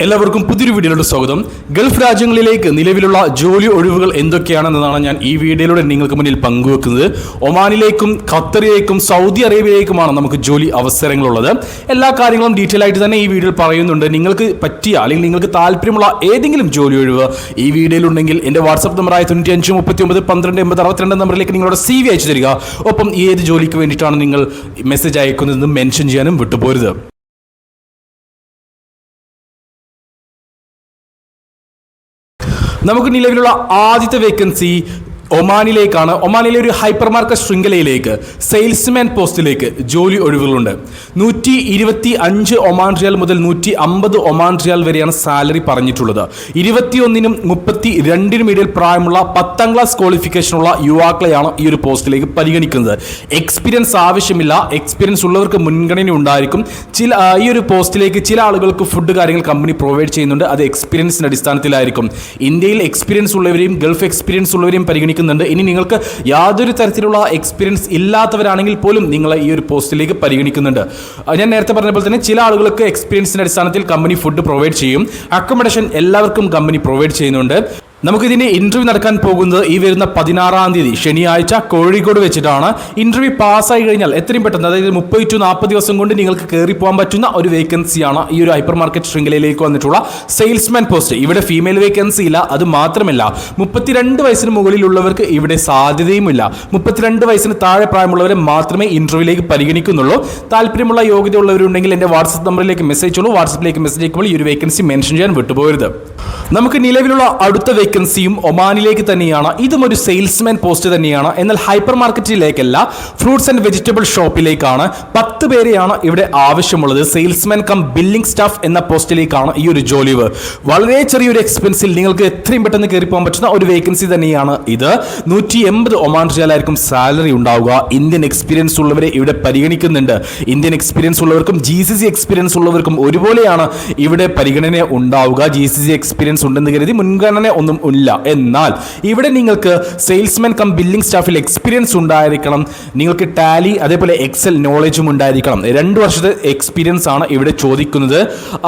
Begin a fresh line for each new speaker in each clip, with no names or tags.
എല്ലാവർക്കും പുതിയൊരു വീഡിയോയിലോട്ട് സ്വാഗതം. ഗൾഫ് രാജ്യങ്ങളിലേക്ക് നിലവിലുള്ള ജോലി ഒഴിവുകൾ എന്തൊക്കെയാണെന്നതാണ് ഞാൻ ഈ വീഡിയോയിലൂടെ നിങ്ങൾക്ക് മുന്നിൽ പങ്കുവെക്കുന്നത്. ഒമാനിലേക്കും ഖത്തറിലേക്കും സൗദി അറേബ്യയിലേക്കുമാണ് നമുക്ക് ജോലി അവസരങ്ങളുള്ളത്. എല്ലാ കാര്യങ്ങളും ഡീറ്റെയിൽ ആയിട്ട് തന്നെ ഈ വീഡിയോയിൽ പറയുന്നുണ്ട്. നിങ്ങൾക്ക് പറ്റിയ അല്ലെങ്കിൽ നിങ്ങൾക്ക് താല്പര്യമുള്ള ഏതെങ്കിലും ജോലി ഒഴിവ് ഈ വീഡിയോയിലുണ്ടെങ്കിൽ എൻ്റെ വാട്സ്ആപ്പ് നമ്പറായ 9539128062 നമ്പറിലേക്ക് നിങ്ങളുടെ CV അയച്ചു തരിക. ഒപ്പം ഏത് ജോലിക്ക് വേണ്ടിയിട്ടാണ് നിങ്ങൾ മെസ്സേജ് അയക്കുന്നതെന്ന് മെൻഷൻ ചെയ്യാനും വിട്ടുപോരുത്. നമുക്ക് നിലവിലുള്ള ആദ്യത്തെ വേക്കൻസി ഒമാനിലേക്കാണ്. ഒമാനിലെ ഒരു ഹൈപ്പർ മാർക്കറ്റ് ശൃംഖലയിലേക്ക് സെയിൽസ്മാൻ പോസ്റ്റിലേക്ക് ജോലി ഒഴിവുകളുണ്ട്. 125 ഒമാൻ റിയാൽ മുതൽ 150 ഒമാൻ റിയാൽ വരെയാണ് സാലറി പറഞ്ഞിട്ടുള്ളത്. 21നും 32നും ഇടയിൽ പ്രായമുള്ള 10ാം ക്ലാസ് ക്വാളിഫിക്കേഷനുള്ള യുവാക്കളെയാണ് ഈ ഒരു പോസ്റ്റിലേക്ക് പരിഗണിക്കുന്നത്. എക്സ്പീരിയൻസ് ആവശ്യമില്ല. എക്സ്പീരിയൻസ് ഉള്ളവർക്ക് മുൻഗണന ഉണ്ടായിരിക്കും. ഈ ഒരു പോസ്റ്റിലേക്ക് ചില ആളുകൾക്ക് ഫുഡ് കാര്യങ്ങൾ കമ്പനി പ്രൊവൈഡ് ചെയ്യുന്നുണ്ട്. അത് എക്സ്പീരിയൻസിൻ്റെ അടിസ്ഥാനത്തിലായിരിക്കും. ഇന്ത്യയിൽ എക്സ്പീരിയൻസ് ഉള്ളവരെയും ഗൾഫ് എക്സ്പീരിയൻസ് ഉള്ളവരെയും പരിഗണിക്കുന്നുണ്ട്. ഇനി നിങ്ങൾക്ക് യാതൊരു തരത്തിലുള്ള എക്സ്പീരിയൻസ് ഇല്ലാത്തവരാണെങ്കിൽ പോലും നിങ്ങളെ ഈ ഒരു പോസ്റ്റിലേക്ക് പരിഗണിക്കുന്നുണ്ട്. ഞാൻ നേരത്തെ പറഞ്ഞ പോലെ തന്നെ ചില ആളുകൾക്ക് എക്സ്പീരിയൻസിന്റെ അടിസ്ഥാനത്തിൽ കമ്പനി ഫുഡ് പ്രൊവൈഡ് ചെയ്യും. അക്കോമഡേഷൻ എല്ലാവർക്കും കമ്പനി പ്രൊവൈഡ് ചെയ്യുന്നുണ്ട്. നമുക്കിതിൻ്റെ ഇൻ്റർവ്യൂ നടക്കാൻ പോകുന്നത് ഈ വരുന്ന 16-ാം തീയതി ശനിയാഴ്ച കോഴിക്കോട് വെച്ചിട്ടാണ്. ഇൻ്റർവ്യൂ പാസ്സായി കഴിഞ്ഞാൽ എത്രയും പെട്ടെന്ന്, അതായത് 30 to 40 ദിവസം കൊണ്ട് നിങ്ങൾക്ക് കയറി പോകാൻ പറ്റുന്ന ഒരു വേക്കൻസിയാണ് ഈ ഒരു ഹൈപ്പർ മാർക്കറ്റ് ശൃംഖലയിലേക്ക് വന്നിട്ടുള്ള സെയിൽസ്മാൻ പോസ്റ്റ്. ഇവിടെ ഫീമെയിൽ വേക്കൻസി ഇല്ല. അത് മാത്രമല്ല 32 വയസ്സിന് മുകളിലുള്ളവർക്ക് ഇവിടെ സാധ്യതയുമില്ല. 32 വയസ്സിന് താഴെ പ്രായമുള്ളവരെ മാത്രമേ ഇൻ്റർവ്യൂവിലേക്ക് പരിഗണിക്കുന്നുള്ളൂ. താല്പര്യമുള്ള യോഗ്യതയുള്ളവരുണ്ടെങ്കിൽ എൻ്റെ വാട്സ്ആപ്പ് നമ്പറിലേക്ക് മെസ്സേജ് ഉള്ളൂ. വാട്സ്ആപ്പിലേക്ക് മെസ്സേജ് അയക്കുമ്പോൾ ഈ ഒരു വേക്കൻസി മെൻഷൻ ചെയ്യാൻ വിട്ടുപോകരുത്. നമുക്ക് നിലവിലുള്ള അടുത്ത വേക്കൻസിയും ഒമാനിലേക്ക് തന്നെയാണ്. ഇതും ഒരു സെയിൽസ്മാൻ പോസ്റ്റ് തന്നെയാണ്. എന്നാൽ ഹൈപ്പർ മാർക്കറ്റിലേക്കല്ല, ഫ്രൂട്ട്സ് ആൻഡ് വെജിറ്റബിൾ ഷോപ്പിലേക്കാണ്. 10 പേരെയാണ് ഇവിടെ ആവശ്യമുള്ളത്. സെയിൽസ്മാൻ കം ബില്ലിംഗ് സ്റ്റാഫ് എന്ന പോസ്റ്റിലേക്കാണ് ഈ ഒരു ജോലി. വളരെ ചെറിയൊരു എക്സ്പെൻസിൽ നിങ്ങൾക്ക് എത്രയും പെട്ടെന്ന് കയറി പോകാൻ പറ്റുന്ന ഒരു വേക്കൻസി തന്നെയാണ് ഇത്. 180 ഒമാൻ റിയാലായിരിക്കും സാലറി ഉണ്ടാവുക. ഇന്ത്യൻ എക്സ്പീരിയൻസ് ഉള്ളവരെ ഇവിടെ പരിഗണിക്കുന്നുണ്ട്. ഇന്ത്യൻ എക്സ്പീരിയൻസ് ഉള്ളവർക്കും GCC എക്സ്പീരിയൻസ് ഉള്ളവർക്കും ഒരുപോലെയാണ് ഇവിടെ പരിഗണന ഉണ്ടാവുക. GCC എക്സ്പീരിയൻസ് ഉണ്ടെന്ന് കരുതി മുൻഗണന ഒന്നും ഇല്ല. എന്നാൽ ഇവിടെ നിങ്ങൾക്ക് സെയിൽസ്മാൻ കം ബില്ലിംഗ് സ്റ്റാഫിൽ എക്സ്പീരിയൻസ് ഉണ്ടായിരിക്കണം. നിങ്ങൾക്ക് ടാലി അതേപോലെ എക്സൽ നോളജും ഉണ്ടായിരിക്കണം. 2 വർഷത്തെ എക്സ്പീരിയൻസ് ആണ് ഇവിടെ ചോദിക്കുന്നത്.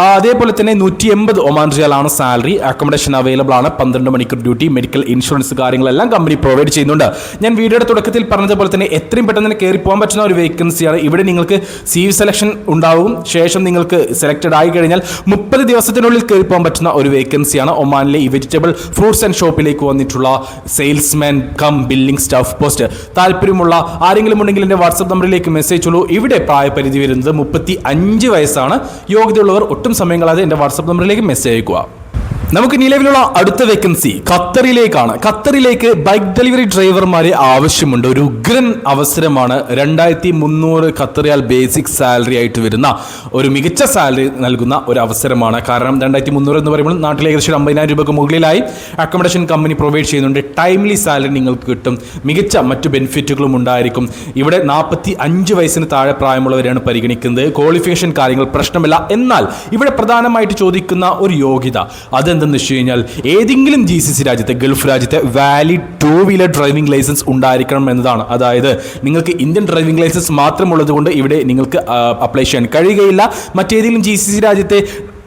അതേപോലെ തന്നെ 180 ഒമാൻ റിയാൽ ആണ് സാലറി. അക്കോമഡേഷൻ അവൈലബിൾ ആണ്. 12 മണിക്കൂർ ഡ്യൂട്ടി, മെഡിക്കൽ ഇൻഷുറൻസ് കാര്യങ്ങളെല്ലാം കമ്പനി പ്രൊവൈഡ് ചെയ്യുന്നുണ്ട്. ഞാൻ വീഡിയോയുടെ തുടക്കത്തിൽ പറഞ്ഞതുപോലെ തന്നെ എത്രയും പെട്ടെന്ന് തന്നെ കയറി പോകാൻ പറ്റുന്ന ഒരു വേക്കൻസിയാണ്. ഇവിടെ നിങ്ങൾക്ക് CV സെലക്ഷൻ ഉണ്ടാവും. ശേഷം നിങ്ങൾക്ക് സെലക്റ്റഡ് ആയി കഴിഞ്ഞാൽ 30 ദിവസത്തിനുള്ളിൽ കയറി പോകാൻ പറ്റുന്ന ഒരു വേക്കൻസിയാണ് ഒമാനിലെ ഈ വെജിറ്റബിൾ ഫ്രൂട്ട്സ് ആൻഡ് ഷോപ്പിലേക്ക് വന്നിട്ടുള്ള salesman come billing staff post. താല്പര്യമുള്ള ആരെങ്കിലും ഉണ്ടെങ്കിൽ എൻ്റെ വാട്സ്ആപ്പ് നമ്പറിലേക്ക് മെസ്സേജ് ഉള്ളൂ. ഇവിടെ പ്രായപരിധി വരുന്നത് 35 വയസ്സാണ്. യോഗ്യതയുള്ളവർ ഒട്ടും സമയം കളയാതെ എൻ്റെ വാട്സ്ആപ്പ് നമ്പറിലേക്ക് മെസ്സേജ് അയക്കുക. നമുക്ക് നിലവിലുള്ള അടുത്ത വേക്കൻസി ഖത്തറിലേക്കാണ്. ഖത്തറിലേക്ക് ബൈക്ക് ഡെലിവറി ഡ്രൈവർമാരെ ആവശ്യമുണ്ട്. ഒരു ഉഗ്രൻ അവസരമാണ്. 2300 ഖത്തർ റിയാൽ ബേസിക് സാലറി ആയിട്ട് വരുന്ന ഒരു മികച്ച സാലറി നൽകുന്ന ഒരു അവസരമാണ്. കാരണം 2300 എന്ന് പറയുമ്പോൾ നാട്ടിലെ ഏകദേശം 50,000 രൂപയ്ക്ക് മുകളിലായി അക്കോമഡേഷൻ കമ്പനി പ്രൊവൈഡ് ചെയ്യുന്നുണ്ട്. ടൈംലി സാലറി നിങ്ങൾക്ക് കിട്ടും. മികച്ച മറ്റു ബെനിഫിറ്റുകളും ഉണ്ടായിരിക്കും. ഇവിടെ 45 വയസ്സിന് താഴെ പ്രായമുള്ളവരെയാണ് പരിഗണിക്കുന്നത്. ക്വാളിഫിക്കേഷൻ കാര്യങ്ങൾ പ്രശ്നമില്ല. എന്നാൽ ഇവിടെ പ്രധാനമായിട്ട് ചോദിക്കുന്ന ഒരു യോഗ്യത അതെന്തെന്ന് വെച്ച് കഴിഞ്ഞാൽ ഏതെങ്കിലും GCC രാജ്യത്തെ, ഗൾഫ് രാജ്യത്തെ വാലിഡ് 2 വീലർ ഡ്രൈവിംഗ് ലൈസൻസ് ഉണ്ടായിരിക്കണം എന്നതാണ്. അതായത് നിങ്ങൾക്ക് ഇന്ത്യൻ ഡ്രൈവിംഗ് ലൈസൻസ് മാത്രമുള്ളത് കൊണ്ട് ഇവിടെ നിങ്ങൾക്ക് അപ്ലൈ ചെയ്യാൻ കഴിയുകയില്ല. മറ്റേതെങ്കിലും GCC രാജ്യത്തെ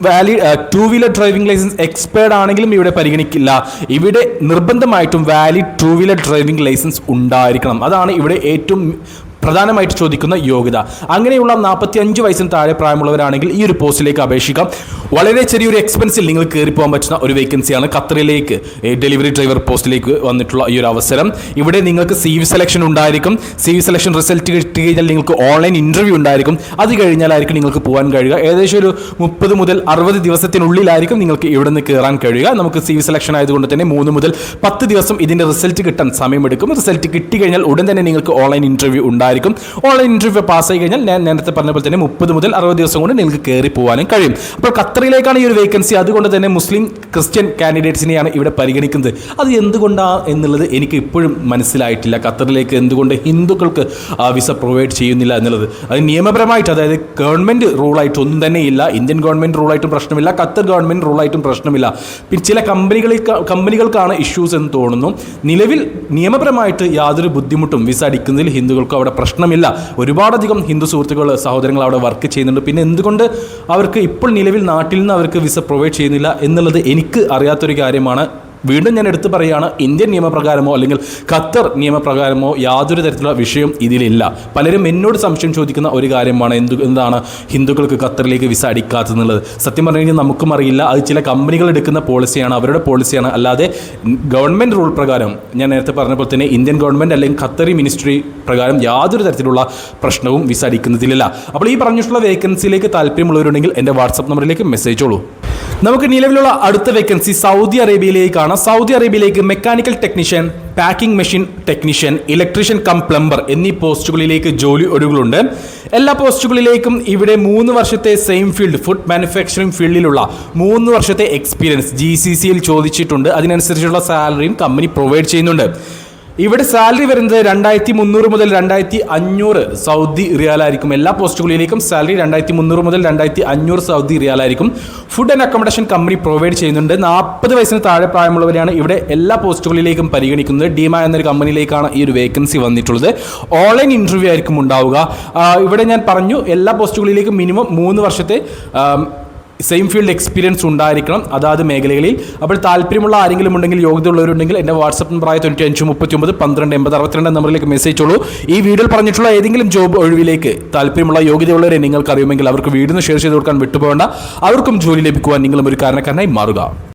valid 2 wheeler driving licence expired ആണെങ്കിലും ഇവിടെ പരിഗണിക്കില്ല. ഇവിടെ നിർബന്ധമായിട്ടും വാലിഡ് 2 വീലർ ഡ്രൈവിംഗ് ലൈസൻസ് ഉണ്ടായിരിക്കണം. അതാണ് ഇവിടെ ഏറ്റവും പ്രധാനമായിട്ട് ചോദിക്കുന്ന യോഗ്യത. അങ്ങനെയുള്ള 45 വയസ്സിന് താഴെ പ്രായമുള്ളവരാണെങ്കിൽ ഈ ഒരു പോസ്റ്റിലേക്ക് അപേക്ഷിക്കാം. വളരെ ചെറിയൊരു എക്സ്പെൻസിൽ നിങ്ങൾ കയറി പോകാൻ പറ്റുന്ന ഒരു വേക്കൻസിയാണ് ഖത്തറിലേക്ക് ഡെലിവറി ഡ്രൈവർ പോസ്റ്റിലേക്ക് വന്നിട്ടുള്ള ഈ ഒരു അവസരം. ഇവിടെ നിങ്ങൾക്ക് CV സെലക്ഷൻ ഉണ്ടായിരിക്കും. CV സെലക്ഷൻ റിസൾട്ട് കിട്ടി കഴിഞ്ഞാൽ നിങ്ങൾക്ക് ഓൺലൈൻ ഇൻ്റർവ്യൂ ഉണ്ടായിരിക്കും. അത് കഴിഞ്ഞാലായിരിക്കും നിങ്ങൾക്ക് പോകാൻ കഴിയുക. ഏകദേശം ഒരു 30 മുതൽ 60 ദിവസത്തിനുള്ളിലായിരിക്കും നിങ്ങൾക്ക് ഇവിടെ നിന്ന് കയറാൻ കഴിയുക. നമുക്ക് CV സെലക്ഷൻ ആയതുകൊണ്ട് തന്നെ 3 മുതൽ 10 ദിവസം ഇതിൻ്റെ റിസൾട്ട് കിട്ടാൻ സമയമെടുക്കും. റിസൾട്ട് കിട്ടി കഴിഞ്ഞാൽ ഉടൻ തന്നെ നിങ്ങൾക്ക് ഓൺലൈൻ ഇൻ്റർവ്യൂ ഉണ്ടായിരിക്കും. ഓൺലൈൻ ഇൻ്റർവ്യൂ പാസ്സായി കഴിഞ്ഞാൽ ഞാൻ നേരത്തെ പറഞ്ഞ പോലെ തന്നെ 30 മുതൽ 60 ദിവസം കൊണ്ട് നിങ്ങൾക്ക് കയറി പോകാനും കഴിയും. അപ്പോൾ ഖത്തറിലേക്കാണ് ഈ ഒരു വേക്കൻസി. അതുകൊണ്ട് തന്നെ മുസ്ലിം ക്രിസ്ത്യൻ കാൻഡിഡേറ്റ്സിനെയാണ് ഇവിടെ പരിഗണിക്കുന്നത്. അത് എന്തുകൊണ്ടാണ് എന്നുള്ളത് എനിക്ക് ഇപ്പോഴും മനസ്സിലായിട്ടില്ല. ഖത്തറിലേക്ക് എന്തുകൊണ്ട് ഹിന്ദുക്കൾക്ക് വിസ പ്രൊവൈഡ് ചെയ്യുന്നില്ല എന്നുള്ളത് അത് നിയമപരമായിട്ട്, അതായത് ഗവൺമെൻറ് റൂളായിട്ട് ഒന്നും തന്നെ ഇല്ല. ഇന്ത്യൻ ഗവൺമെൻറ് റൂളായിട്ടും പ്രശ്നമില്ല, ഖത്തർ ഗവൺമെൻറ് റൂളായിട്ടും പ്രശ്നമില്ല. പിന്നെ ചില കമ്പനികൾക്കാണ് ഇഷ്യൂസ് എന്ന് തോന്നുന്നു. നിലവിൽ നിയമപരമായിട്ട് യാതൊരു ബുദ്ധിമുട്ടും വിസ അടിക്കുന്നതിൽ ഹിന്ദുക്കൾക്ക് അവിടെ പ്രശ്നമില്ല. ഒരുപാടധികം ഹിന്ദു സുഹൃത്തുക്കൾ സഹോദരങ്ങൾ അവിടെ വർക്ക് ചെയ്യുന്നുണ്ട്. പിന്നെ എന്തുകൊണ്ട് അവർക്ക് ഇപ്പോൾ നിലവിൽ നാട്ടിൽ നിന്ന് അവർക്ക് വിസ പ്രൊവൈഡ് ചെയ്യുന്നില്ല എന്നുള്ളത് എനിക്ക് അറിയാത്തൊരു കാര്യമാണ്. വീണ്ടും ഞാൻ എടുത്തു പറയുകയാണ്, ഇന്ത്യൻ നിയമപ്രകാരമോ അല്ലെങ്കിൽ ഖത്തർ നിയമപ്രകാരമോ യാതൊരു തരത്തിലുള്ള വിഷയം ഇതിലില്ല. പലരും എന്നോട് സംശയം ചോദിക്കുന്ന ഒരു കാര്യമാണ് എന്താണ് ഹിന്ദുക്കൾക്ക് ഖത്തറിലേക്ക് വിസ അടിക്കാത്തതെന്നുള്ളത്. സത്യം പറഞ്ഞു കഴിഞ്ഞാൽ നമുക്കും അറിയില്ല. അത് ചില കമ്പനികൾ എടുക്കുന്ന പോളിസിയാണ്, അവരുടെ പോളിസിയാണ്. അല്ലാതെ ഗവൺമെൻറ് റൂൾ പ്രകാരം ഞാൻ നേരത്തെ പറഞ്ഞ പോലെ തന്നെ ഇന്ത്യൻ ഗവൺമെൻറ് അല്ലെങ്കിൽ ഖത്തറി മിനിസ്ട്രി പ്രകാരം യാതൊരു തരത്തിലുള്ള പ്രശ്നവും വിസ അടിക്കുന്നതിലില്ല. അപ്പോൾ ഈ പറഞ്ഞിട്ടുള്ള വേക്കൻസിയിലേക്ക് താല്പര്യമുള്ളവരുണ്ടെങ്കിൽ എൻ്റെ വാട്സപ്പ് നമ്പറിലേക്ക് മെസ്സേജ് ചെയ്തോളൂ. നമുക്ക് നിലവിലുള്ള അടുത്ത വേക്കൻസി സൗദി അറേബ്യയിലേക്കാണ്. സൗദി അറേബ്യയിലേക്ക് mechanical technician, packing machine technician, electrician cum plumber എന്നീ പോസ്റ്റുകളിലേക്ക് ജോലി ഒഴിവുകളുണ്ട്. എല്ലാ പോസ്റ്റുകളിലേക്കും ഇവിടെ 3 വർഷത്തെ സെയിം ഫീൽഡ് ഫുഡ് മാനുഫാക്ചറിംഗ് ഫീൽഡിലുള്ള 3 വർഷത്തെ എക്സ്പീരിയൻസ് GCCയിൽ ചോദിച്ചിട്ടുണ്ട്. അതിനനുസരിച്ചുള്ള സാലറിയും കമ്പനി പ്രൊവൈഡ് ചെയ്യുന്നുണ്ട്. ഇവിടെ സാലറി വരുന്നത് 2300 മുതൽ 2500 സൗദി റിയാലായിരിക്കും. എല്ലാ പോസ്റ്റുകളിലേക്കും സാലറി 2300 മുതൽ 2500 സൗദി റിയാലായിരിക്കും. Food and accommodation company provide ചെയ്യുന്നുണ്ട്. 40 വയസ്സിന് താഴെ പ്രായമുള്ളവരെയാണ് ഇവിടെ എല്ലാ പോസ്റ്റുകളിലേക്കും പരിഗണിക്കുന്നത്. ഡീമ എന്നൊരു കമ്പനിയിലേക്കാണ് ഈ ഒരു വേക്കൻസി വന്നിട്ടുള്ളത്. ഓൺലൈൻ ഇൻ്റർവ്യൂ ആയിരിക്കും ഉണ്ടാവുക. ഇവിടെ ഞാൻ പറഞ്ഞു എല്ലാ പോസ്റ്റുകളിലേക്കും മിനിമം 3 വർഷത്തെ സെയിം ഫീൽഡ് എക്സ്പീരിയൻസ് ഉണ്ടായിരിക്കണം അതാത് മേഖലകളിൽ. അപ്പോൾ താല്പര്യമുള്ള ആരെങ്കിലും ഉണ്ടെങ്കിൽ, യോഗ്യതയുള്ളവരുണ്ടെങ്കിൽ എൻ്റെ വാട്സപ്പ് നമ്പറായ 9539128062 നമ്പറിലേക്ക് മെസ്സേജ് ചെയ്തോളൂ. ഈ വീഡിയോയിൽ പറഞ്ഞിട്ടുള്ള ഏതെങ്കിലും ജോബ് ഒഴിവിലേക്ക് താല്പര്യമുള്ള യോഗ്യതയുള്ളവരെ നിങ്ങൾക്ക് അറിയുമെങ്കിൽ അവർക്ക് വീഡിയോ ഷെയർ ചെയ്ത് കൊടുക്കാൻ വിട്ടുപോകേണ്ട. അവർക്കും ജോലി ലഭിക്കുവാൻ നിങ്ങളും ഒരു കാരണക്കാരനായി മാറുക.